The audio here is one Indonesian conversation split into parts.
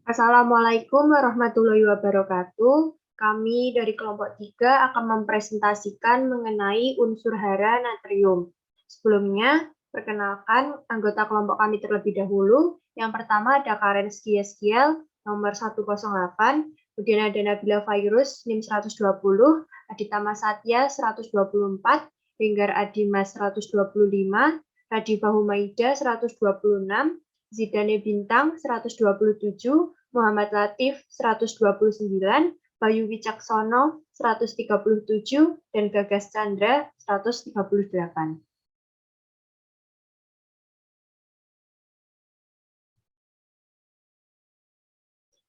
Assalamualaikum warahmatullahi wabarakatuh. Kami dari kelompok 3 akan mempresentasikan mengenai unsur hara natrium. Sebelumnya, perkenalkan anggota kelompok kami terlebih dahulu. Yang pertama ada Karen Skiel nomor 108, kemudian ada Nabila Virus NIM 120, Adita Masatya 124, Henggar Adimas 125, Radifah Humaida 126, Zidane Bintang 127, Muhammad Latif 129, Bayu Wicaksono 137, dan Gagas Chandra 138.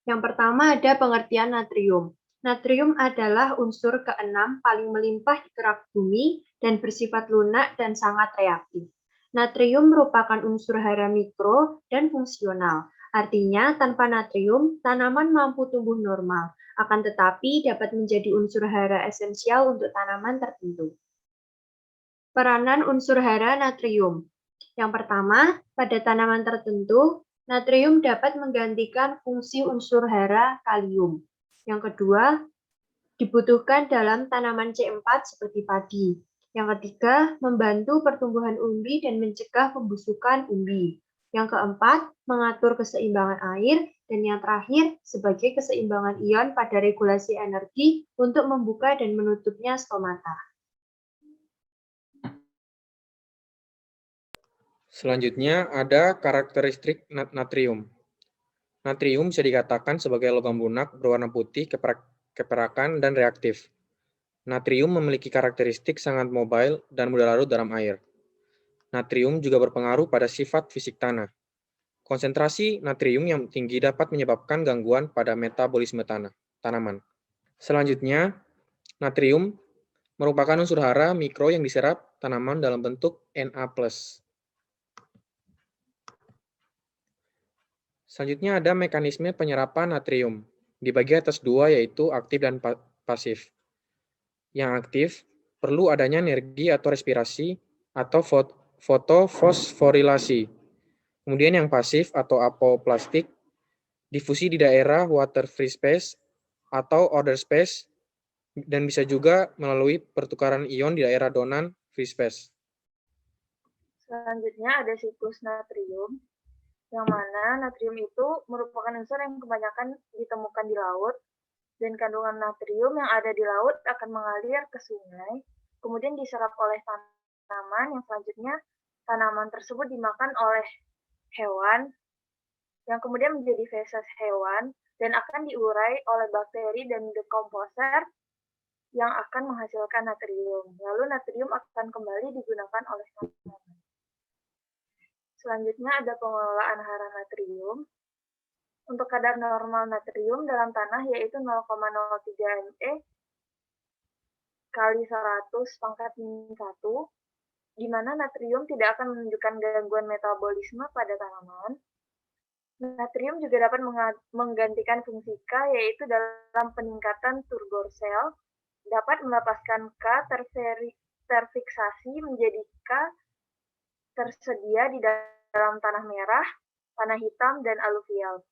Yang pertama ada pengertian natrium. Natrium adalah unsur keenam paling melimpah di kerak bumi dan bersifat lunak dan sangat reaktif. Natrium merupakan unsur hara mikro dan fungsional. Artinya, tanpa natrium, tanaman mampu tumbuh normal, akan tetapi dapat menjadi unsur hara esensial untuk tanaman tertentu. Peranan unsur hara natrium. Yang pertama, pada tanaman tertentu, natrium dapat menggantikan fungsi unsur hara kalium. Yang kedua, dibutuhkan dalam tanaman C4 seperti padi. Yang ketiga, membantu pertumbuhan umbi dan mencegah pembusukan umbi. Yang keempat, mengatur keseimbangan air. Dan yang terakhir, sebagai keseimbangan ion pada regulasi energi untuk membuka dan menutupnya stomata. Selanjutnya ada karakteristik natrium. Natrium bisa dikatakan sebagai logam lunak berwarna putih, keperakan, dan reaktif. Natrium memiliki karakteristik sangat mobile dan mudah larut dalam air. Natrium juga berpengaruh pada sifat fisik tanah. Konsentrasi natrium yang tinggi dapat menyebabkan gangguan pada metabolisme tanaman. Selanjutnya, natrium merupakan unsur hara mikro yang diserap tanaman dalam bentuk Na+. Selanjutnya ada mekanisme penyerapan natrium. Dibagi atas dua, yaitu aktif dan pasif. Yang aktif perlu adanya energi atau respirasi atau fotofosforilasi. Kemudian yang pasif atau apoplastik, difusi di daerah water-free space atau order space, dan bisa juga melalui pertukaran ion di daerah donan free space. Selanjutnya ada siklus natrium, yang mana natrium itu merupakan unsur yang kebanyakan ditemukan di laut, dan kandungan natrium yang ada di laut akan mengalir ke sungai, kemudian diserap oleh tanaman, yang selanjutnya tanaman tersebut dimakan oleh hewan, yang kemudian menjadi feses hewan, dan akan diurai oleh bakteri dan dekomposer yang akan menghasilkan natrium. Lalu natrium akan kembali digunakan oleh tanaman. Selanjutnya ada pengelolaan hara natrium. Untuk kadar normal natrium dalam tanah yaitu 0,03 ME kali 100 pangkat min 1, di mana natrium tidak akan menunjukkan gangguan metabolisme pada tanaman. Natrium juga dapat menggantikan fungsi K, yaitu dalam peningkatan turgor sel, dapat melepaskan K terfiksasi menjadi K tersedia di dalam tanah merah, tanah hitam, dan aluvial.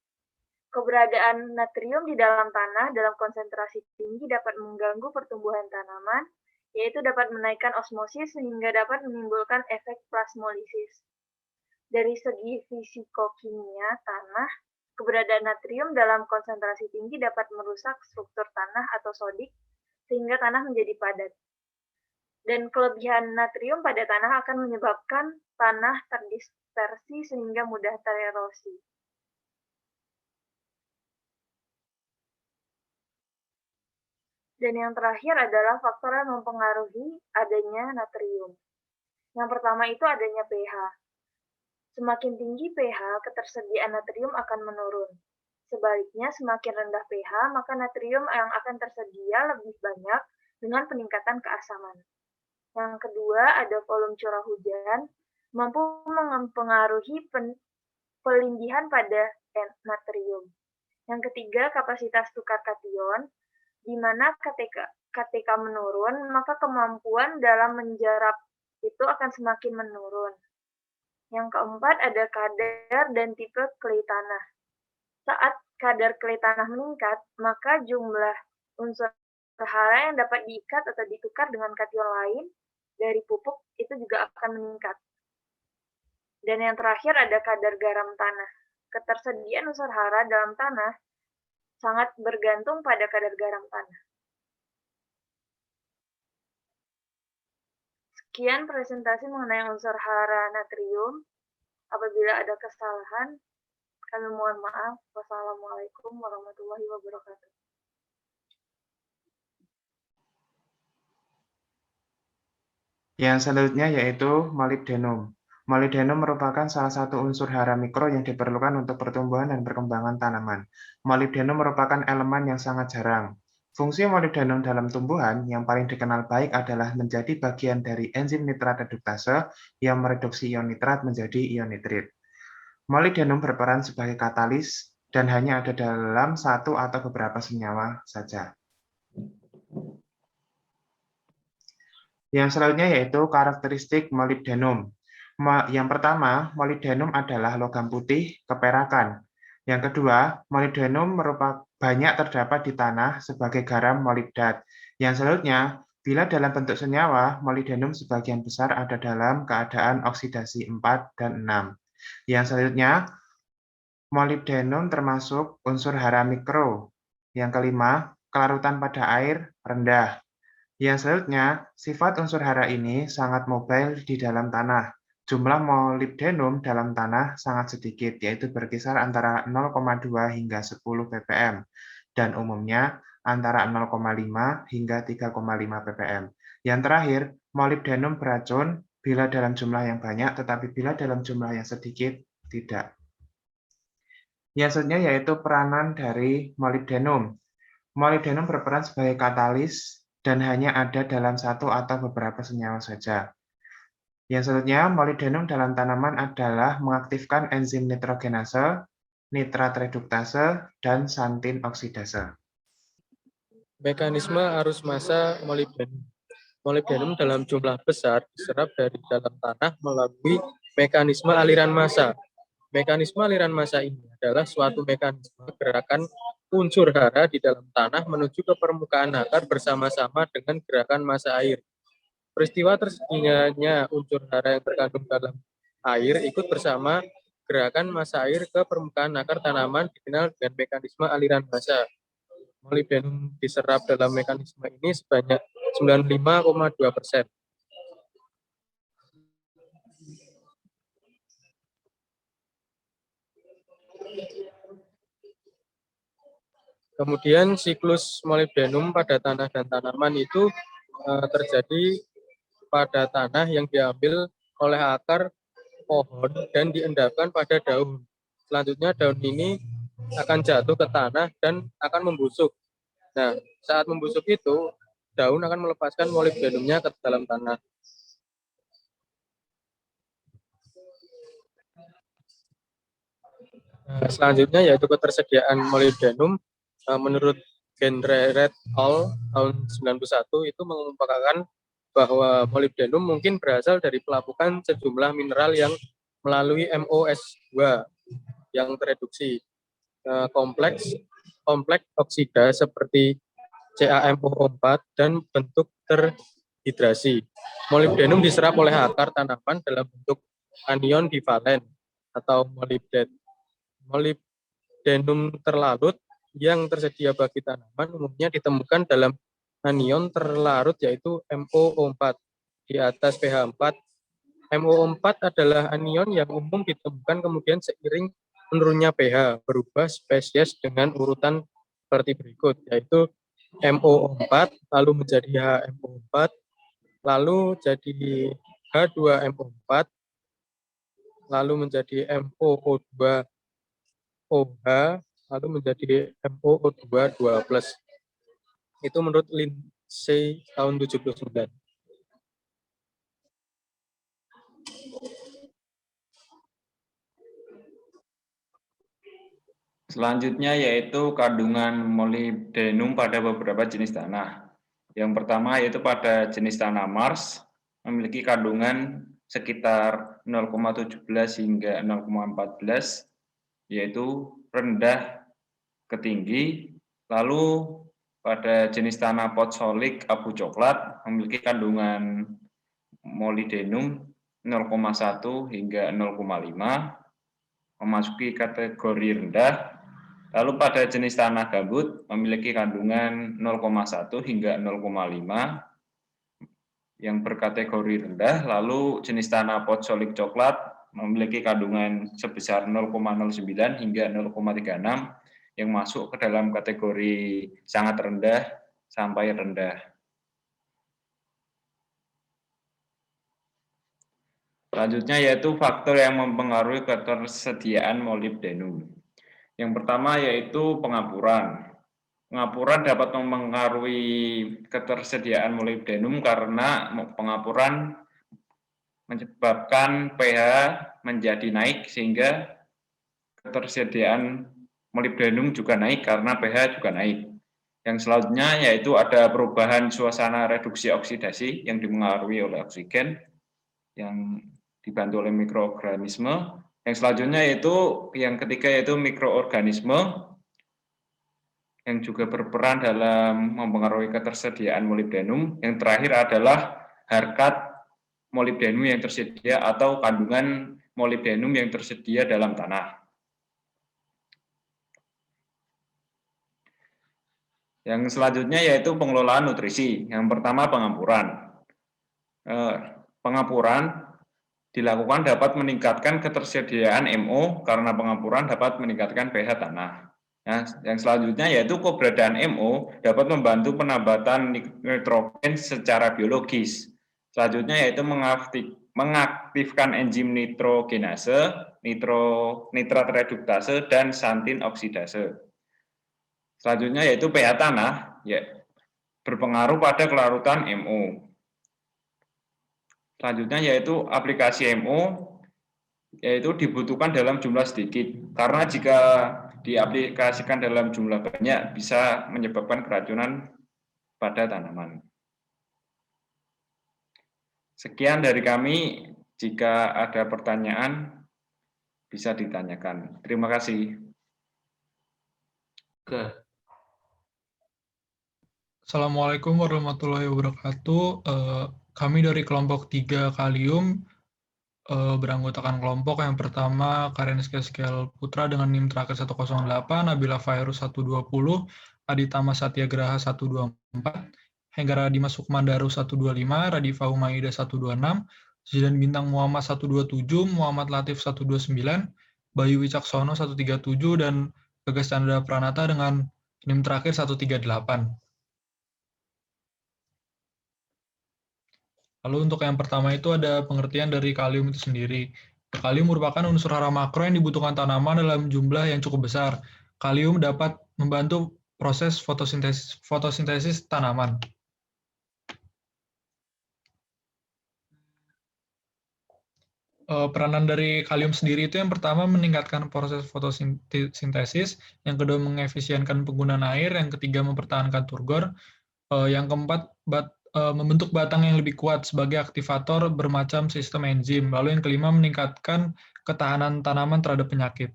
Keberadaan natrium di dalam tanah dalam konsentrasi tinggi dapat mengganggu pertumbuhan tanaman, yaitu dapat menaikkan osmosis sehingga dapat menimbulkan efek plasmolisis. Dari segi fisikokimia tanah, keberadaan natrium dalam konsentrasi tinggi dapat merusak struktur tanah atau sodik sehingga tanah menjadi padat. Dan kelebihan natrium pada tanah akan menyebabkan tanah terdispersi sehingga mudah tererosi. Dan yang terakhir adalah faktor yang mempengaruhi adanya natrium. Yang pertama itu adanya pH. Semakin tinggi pH, ketersediaan natrium akan menurun. Sebaliknya, semakin rendah pH, maka natrium yang akan tersedia lebih banyak dengan peningkatan keasaman. Yang kedua, ada volume curah hujan, mampu mempengaruhi pelindihan pada natrium. Yang ketiga, kapasitas tukar kation, di mana KTK menurun, maka kemampuan dalam menjerap itu akan semakin menurun. Yang keempat ada kadar dan tipe clay tanah. Saat kadar clay tanah meningkat, maka jumlah unsur hara yang dapat diikat atau ditukar dengan kation lain dari pupuk itu juga akan meningkat. Dan yang terakhir ada kadar garam tanah. Ketersediaan unsur hara dalam tanah sangat bergantung pada kadar garam tanah. Sekian presentasi mengenai unsur hara natrium. Apabila ada kesalahan, kami mohon maaf. Wassalamualaikum warahmatullahi wabarakatuh. Yang selanjutnya yaitu molybdenum. Molybdenum merupakan salah satu unsur hara mikro yang diperlukan untuk pertumbuhan dan perkembangan tanaman. Molybdenum merupakan elemen yang sangat jarang. Fungsi molybdenum dalam tumbuhan yang paling dikenal baik adalah menjadi bagian dari enzim nitrat reduktase yang mereduksi ion nitrat menjadi ion nitrit. Molybdenum berperan sebagai katalis dan hanya ada dalam satu atau beberapa senyawa saja. Yang selanjutnya yaitu karakteristik molybdenum. Yang pertama, molybdenum adalah logam putih keperakan. Yang kedua, molybdenum banyak terdapat di tanah sebagai garam molibdat. Yang selanjutnya, bila dalam bentuk senyawa, molybdenum sebagian besar ada dalam keadaan oksidasi 4 dan 6. Yang selanjutnya, molybdenum termasuk unsur hara mikro. Yang kelima, kelarutan pada air rendah. Yang selanjutnya, sifat unsur hara ini sangat mobile di dalam tanah. Jumlah molybdenum dalam tanah sangat sedikit, yaitu berkisar antara 0,2 hingga 10 ppm, dan umumnya antara 0,5 hingga 3,5 ppm. Yang terakhir, molybdenum beracun bila dalam jumlah yang banyak, tetapi bila dalam jumlah yang sedikit, tidak. Yang selanjutnya yaitu peranan dari molybdenum. Molybdenum berperan sebagai katalis dan hanya ada dalam satu atau beberapa senyawa saja. Yang selanjutnya, molybdenum dalam tanaman adalah mengaktifkan enzim nitrogenase, nitrat reduktase, dan santin oksidase. Mekanisme arus massa molybdenum. Molybdenum dalam jumlah besar diserap dari dalam tanah melalui mekanisme aliran massa. Mekanisme aliran massa ini adalah suatu mekanisme gerakan unsur hara di dalam tanah menuju ke permukaan akar bersama-sama dengan gerakan massa air. Peristiwa tersedianya unsur hara yang terkandung dalam air ikut bersama gerakan massa air ke permukaan akar tanaman dikenal dengan mekanisme aliran massa. Molybdenum diserap dalam mekanisme ini sebanyak 95,2%. Kemudian siklus molybdenum pada tanah dan tanaman itu terjadi pada tanah yang diambil oleh akar pohon dan diendapkan pada daun. Selanjutnya daun ini akan jatuh ke tanah dan akan membusuk. Nah, saat membusuk itu, daun akan melepaskan molybdenumnya ke dalam tanah. Selanjutnya yaitu ketersediaan molybdenum. Menurut Gendry et al. Tahun 91 itu mengemukakan bahwa molybdenum mungkin berasal dari pelapukan sejumlah mineral yang melalui MOS2 yang tereduksi kompleks oksida seperti CaMO4 dan bentuk terhidrasi. Molybdenum diserap oleh akar tanaman dalam bentuk anion divalen atau molybdet. Molybdenum terlarut yang tersedia bagi tanaman umumnya ditemukan dalam anion terlarut yaitu MoO4 di atas pH 4. MoO4 adalah anion yang umum ditemukan kemudian seiring menurunnya pH berubah spesies dengan urutan seperti berikut, yaitu MoO4 lalu menjadi HMO4 lalu jadi H2MO4 lalu menjadi MoO2OH lalu menjadi MoO2 2+. Itu menurut Lindsay tahun 79. Selanjutnya yaitu kandungan molybdenum pada beberapa jenis tanah. Yang pertama yaitu pada jenis tanah Mars memiliki kandungan sekitar 0,17 hingga 0,14 yaitu rendah tinggi. Lalu pada jenis tanah fosforik abu coklat memiliki kandungan molybdenum 0,1 hingga 0,5, memasuki kategori rendah. Lalu pada jenis tanah gambut memiliki kandungan 0,1 hingga 0,5 yang berkategori rendah. Lalu jenis tanah fosforik coklat memiliki kandungan sebesar 0,09 hingga 0,36 yang masuk ke dalam kategori sangat rendah sampai rendah. Selanjutnya yaitu faktor yang mempengaruhi ketersediaan molybdenum. Yang pertama yaitu pengapuran. Pengapuran dapat mempengaruhi ketersediaan molybdenum karena pengapuran menyebabkan pH menjadi naik sehingga ketersediaan molybdenum juga naik karena pH juga naik. Yang selanjutnya yaitu ada perubahan suasana reduksi oksidasi yang dipengaruhi oleh oksigen yang dibantu oleh mikroorganisme. Yang selanjutnya yaitu yang ketiga yaitu mikroorganisme yang juga berperan dalam mempengaruhi ketersediaan molybdenum. Yang terakhir adalah harkat molybdenum yang tersedia atau kandungan molybdenum yang tersedia dalam tanah. Yang selanjutnya yaitu pengelolaan nutrisi. Yang pertama pengampuran. Pengampuran dilakukan dapat meningkatkan ketersediaan MO karena pengampuran dapat meningkatkan pH tanah. Yang selanjutnya yaitu keberadaan MO dapat membantu penambatan nitrogen secara biologis. Selanjutnya yaitu mengaktifkan enzim nitrogenase, nitrat reduktase, dan xanthin oksidase. Selanjutnya yaitu pH tanah, ya, berpengaruh pada kelarutan MO. Selanjutnya yaitu aplikasi MO, yaitu dibutuhkan dalam jumlah sedikit, karena jika diaplikasikan dalam jumlah banyak bisa menyebabkan keracunan pada tanaman. Sekian dari kami, jika ada pertanyaan bisa ditanyakan. Terima kasih. Assalamualaikum warahmatullahi wabarakatuh. Kami dari kelompok 3 Kalium beranggotakan kelompok yang pertama Karen Skel Putra dengan NIM terakhir 108, Nabila Fairuz 120, Aditama Satyagraha 124, Henggara Dima Sukmandaru 125, Radifa Humaida 126, Zidan Bintang Muhammad 127, Muhammad Latif 129, Bayu Wicaksono 137, dan Gagas Chandra Pranata dengan NIM terakhir 138. Lalu untuk yang pertama itu ada pengertian dari kalium itu sendiri. Kalium merupakan unsur hara makro yang dibutuhkan tanaman dalam jumlah yang cukup besar. Kalium dapat membantu proses fotosintesis tanaman. Peranan dari kalium sendiri itu yang pertama meningkatkan proses fotosintesis, yang kedua mengefisienkan penggunaan air, yang ketiga mempertahankan turgor, yang keempat membentuk batang yang lebih kuat sebagai aktivator bermacam sistem enzim. Lalu yang kelima meningkatkan ketahanan tanaman terhadap penyakit.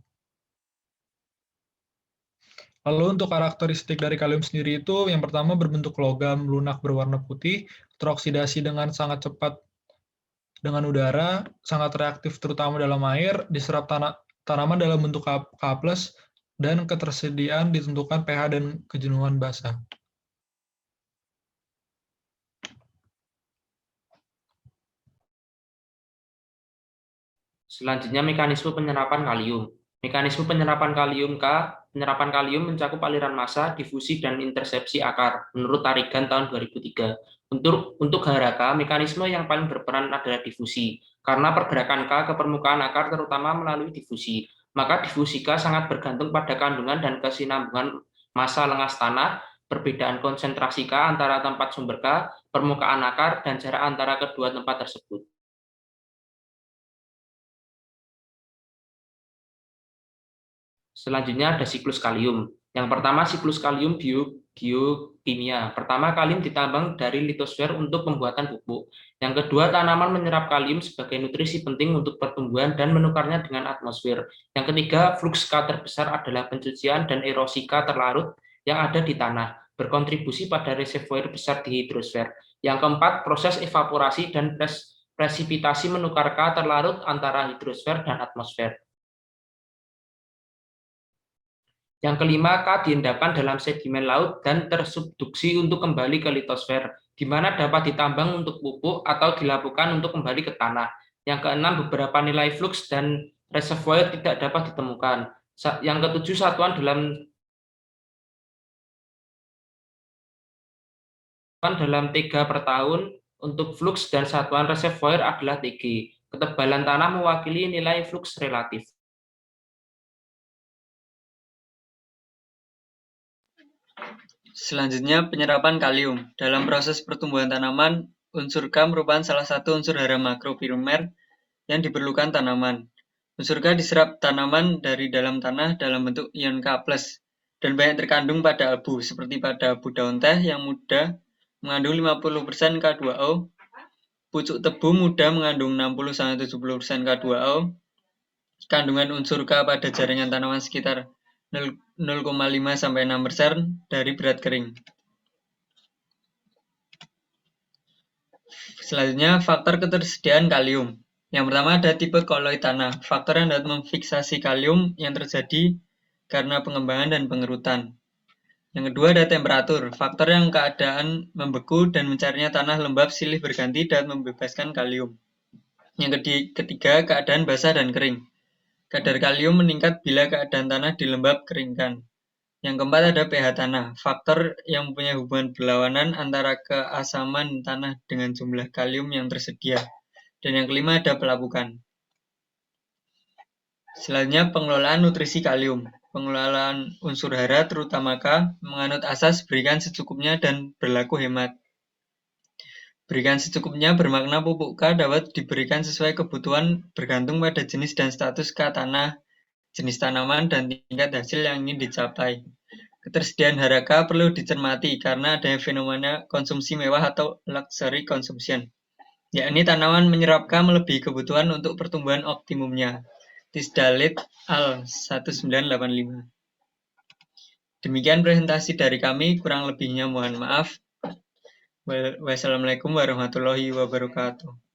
Lalu untuk karakteristik dari kalium sendiri itu yang pertama berbentuk logam lunak berwarna putih, teroksidasi dengan sangat cepat dengan udara, sangat reaktif terutama dalam air, diserap tanaman dalam bentuk K+, dan ketersediaan ditentukan pH dan kejenuhan basah. Selanjutnya mekanisme penyerapan kalium. Mekanisme penyerapan kalium penyerapan kalium mencakup aliran massa, difusi, dan intersepsi akar menurut Tarigan tahun 2003. Untuk HRK, mekanisme yang paling berperan adalah difusi, karena pergerakan K ke permukaan akar terutama melalui difusi. Maka difusi K sangat bergantung pada kandungan dan kesinambungan massa lengas tanah, perbedaan konsentrasi K antara tempat sumber K, permukaan akar, dan jarak antara kedua tempat tersebut. Selanjutnya ada siklus kalium. Yang pertama siklus kalium geokimia. Pertama, kalium ditambang dari litosfer untuk pembuatan pupuk. Yang kedua, tanaman menyerap kalium sebagai nutrisi penting untuk pertumbuhan dan menukarnya dengan atmosfer. Yang ketiga, fluks K terbesar adalah pencucian dan erosi K terlarut yang ada di tanah, berkontribusi pada reservoir besar di hidrosfer. Yang keempat, proses evaporasi dan presipitasi menukar K terlarut antara hidrosfer dan atmosfer. Yang kelima, K diendapkan dalam sedimen laut dan tersubduksi untuk kembali ke litosfer, di mana dapat ditambang untuk pupuk atau dilakukan untuk kembali ke tanah. Yang keenam, beberapa nilai fluks dan reservoir tidak dapat ditemukan. Yang ketujuh, satuan dalam TG per tahun untuk fluks dan satuan reservoir adalah TG. Ketebalan tanah mewakili nilai fluks relatif. Selanjutnya, penyerapan kalium. Dalam proses pertumbuhan tanaman, unsur K merupakan salah satu unsur hara makroprimer yang diperlukan tanaman. Unsur K diserap tanaman dari dalam tanah dalam bentuk ion K+, dan banyak terkandung pada abu, seperti pada abu daun teh yang muda mengandung 50% K2O, pucuk tebu muda mengandung 60-70% K2O, kandungan unsur K pada jaringan tanaman sekitar 0,5-6% dari berat kering. Selanjutnya, faktor ketersediaan kalium. Yang pertama ada tipe koloid tanah, faktor yang dapat memfiksasi kalium yang terjadi karena pengembangan dan pengerutan. Yang kedua ada temperatur, faktor yang keadaan membeku dan mencarinya tanah lembab silih berganti dapat membebaskan kalium. Yang ketiga keadaan basah dan kering. Kadar kalium meningkat bila keadaan tanah dilembab keringkan. Yang keempat ada pH tanah, faktor yang mempunyai hubungan berlawanan antara keasaman tanah dengan jumlah kalium yang tersedia. Dan yang kelima ada pelapukan. Selanjutnya pengelolaan nutrisi kalium. Pengelolaan unsur hara terutama K menganut asas berikan secukupnya dan berlaku hemat. Berikan secukupnya bermakna pupuk K dapat diberikan sesuai kebutuhan bergantung pada jenis dan status K tanah, jenis tanaman, dan tingkat hasil yang ingin dicapai. Ketersediaan hara K perlu dicermati karena adanya fenomena konsumsi mewah atau luxury consumption, yakni tanaman menyerap K melebihi kebutuhan untuk pertumbuhan optimumnya. Tisdalit al 1985. Demikian presentasi dari kami, kurang lebihnya mohon maaf. Wassalamualaikum warahmatullahi wabarakatuh.